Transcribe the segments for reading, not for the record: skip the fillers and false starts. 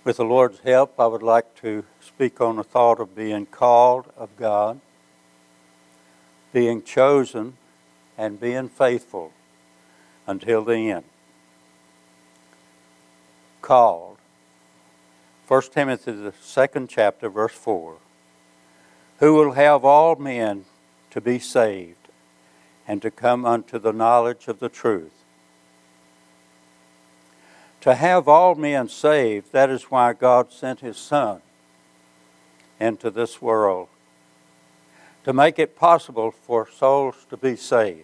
With the Lord's help, I would like to speak on the thought of being called of God, being chosen, and being faithful until the end. Called. 1 Timothy, the 2nd chapter, verse 4. Who will have all men to be saved and to come unto the knowledge of the truth. To have all men saved, that is why God sent His Son into this world, to make it possible for souls to be saved.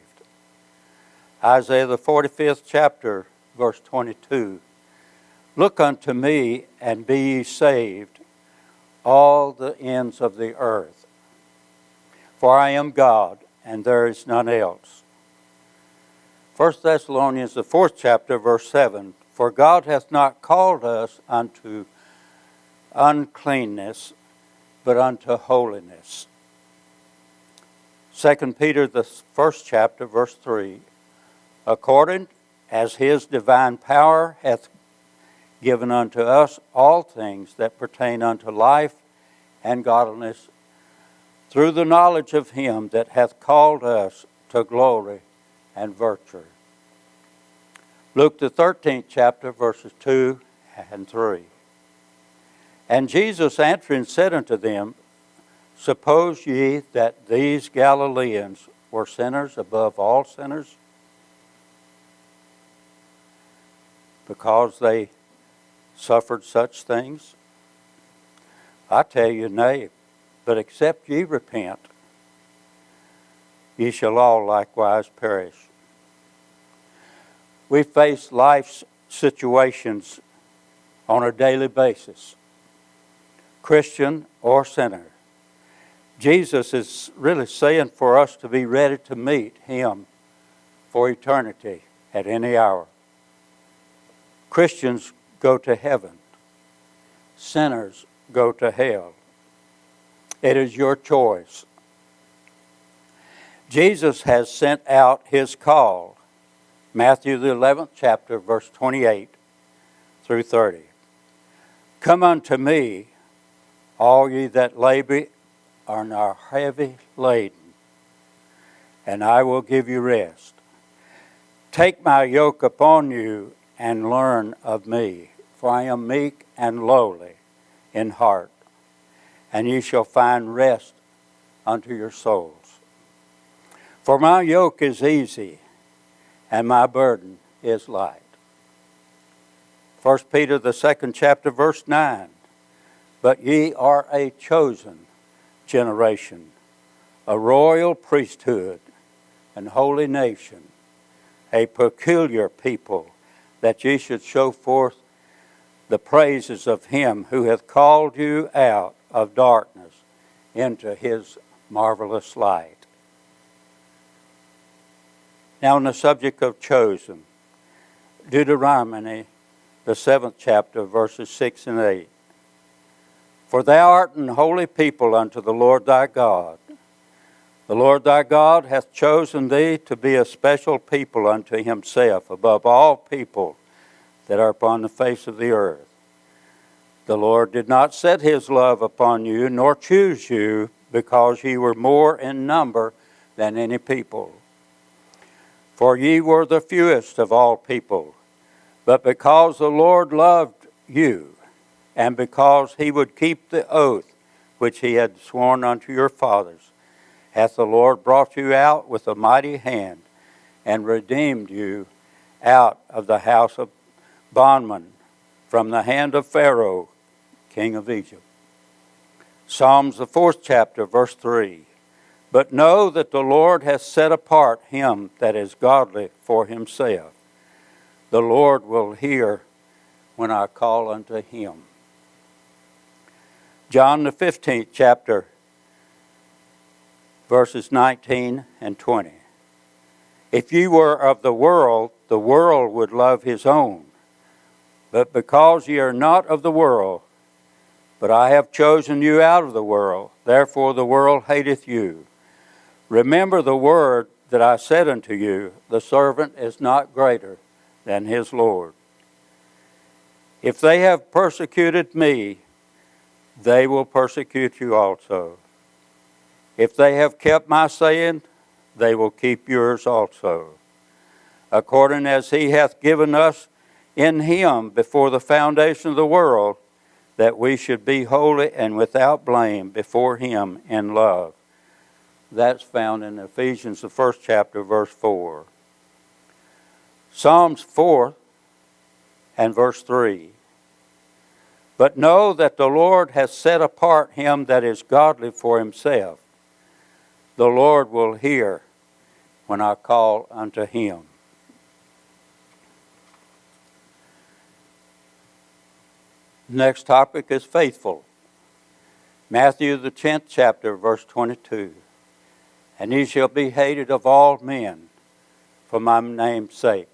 Isaiah the 45th chapter, verse 22. Look unto me, and be ye saved, all the ends of the earth. For I am God, and there is none else. 1 Thessalonians the 4th chapter, verse 7. For God hath not called us unto uncleanness, but unto holiness. 2 Peter the 1st chapter, verse 3. According as His divine power hath given unto us all things that pertain unto life and godliness, through the knowledge of Him that hath called us to glory and virtue. Luke the 13th chapter, verses 2 and 3. And Jesus answering said unto them, Suppose ye that these Galileans were sinners above all sinners, because they suffered such things? I tell you, nay, but except ye repent, ye shall all likewise perish. We face life's situations on a daily basis, Christian or sinner. Jesus is really saying for us to be ready to meet Him for eternity at any hour. Christians go to heaven. Sinners go to hell. It is your choice. Jesus has sent out His call. Matthew the 11th chapter, verse 28 through 30. Come unto me, all ye that labor and are heavy laden, and I will give you rest. Take my yoke upon you and learn of me, for I am meek and lowly in heart, and ye shall find rest unto your souls. For my yoke is easy, and my burden is light. 1 Peter the 2nd chapter, verse 9. But ye are a chosen generation, a royal priesthood, an holy nation, a peculiar people, that ye should show forth the praises of Him who hath called you out of darkness into His marvelous light. Now, on the subject of chosen, Deuteronomy, the 7th chapter, verses 6 and 8. For thou art an holy people unto the Lord thy God. The Lord thy God hath chosen thee to be a special people unto Himself above all people that are upon the face of the earth. The Lord did not set His love upon you, nor choose you, because ye were more in number than any people. For ye were the fewest of all people, but because the Lord loved you, and because He would keep the oath which He had sworn unto your fathers, hath the Lord brought you out with a mighty hand, and redeemed you out of the house of bondmen, from the hand of Pharaoh, king of Egypt. Psalms the 4th chapter, verse 3. But know that the Lord hath set apart him that is godly for Himself. The Lord will hear when I call unto Him. John the 15th chapter, verses 19 and 20. If ye were of the world would love his own. But because ye are not of the world, but I have chosen you out of the world, therefore the world hateth you. Remember the word that I said unto you, the servant is not greater than his Lord. If they have persecuted me, they will persecute you also. If they have kept my saying, they will keep yours also. According as he hath given us in him before the foundation of the world, that we should be holy and without blame before him in love. That's found in Ephesians, the 1st chapter, verse 4. Psalms 4 and verse 3. But know that the Lord has set apart him that is godly for himself. The Lord will hear when I call unto him. Next topic is faithful. Matthew, the 10th chapter, verse 22. And he shall be hated of all men for my name's sake.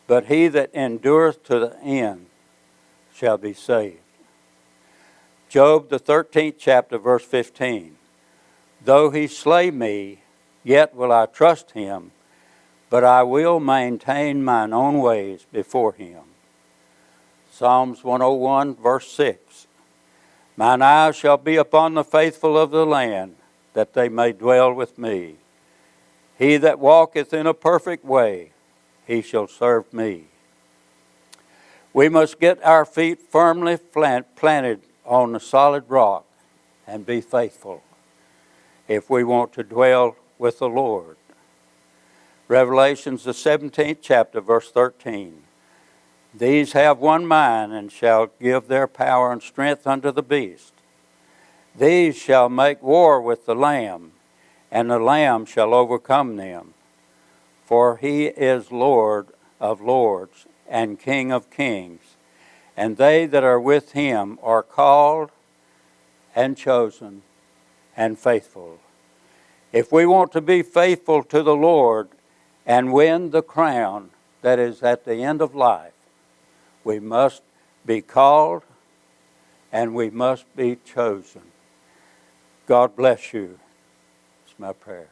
But he that endureth to the end shall be saved. Job, the 13th chapter, verse 15. Though he slay me, yet will I trust him, but I will maintain mine own ways before him. Psalms 101, verse 6. Mine eyes shall be upon the faithful of the land, that they may dwell with me. He that walketh in a perfect way, he shall serve me. We must get our feet firmly planted on the solid rock and be faithful if we want to dwell with the Lord. Revelations, the 17th chapter, verse 13. These have one mind, and shall give their power and strength unto the beast. These shall make war with the Lamb, and the Lamb shall overcome them. For he is Lord of lords and King of kings, and they that are with him are called and chosen and faithful. If we want to be faithful to the Lord and win the crown that is at the end of life, we must be called and we must be chosen. God bless you. It's my prayer.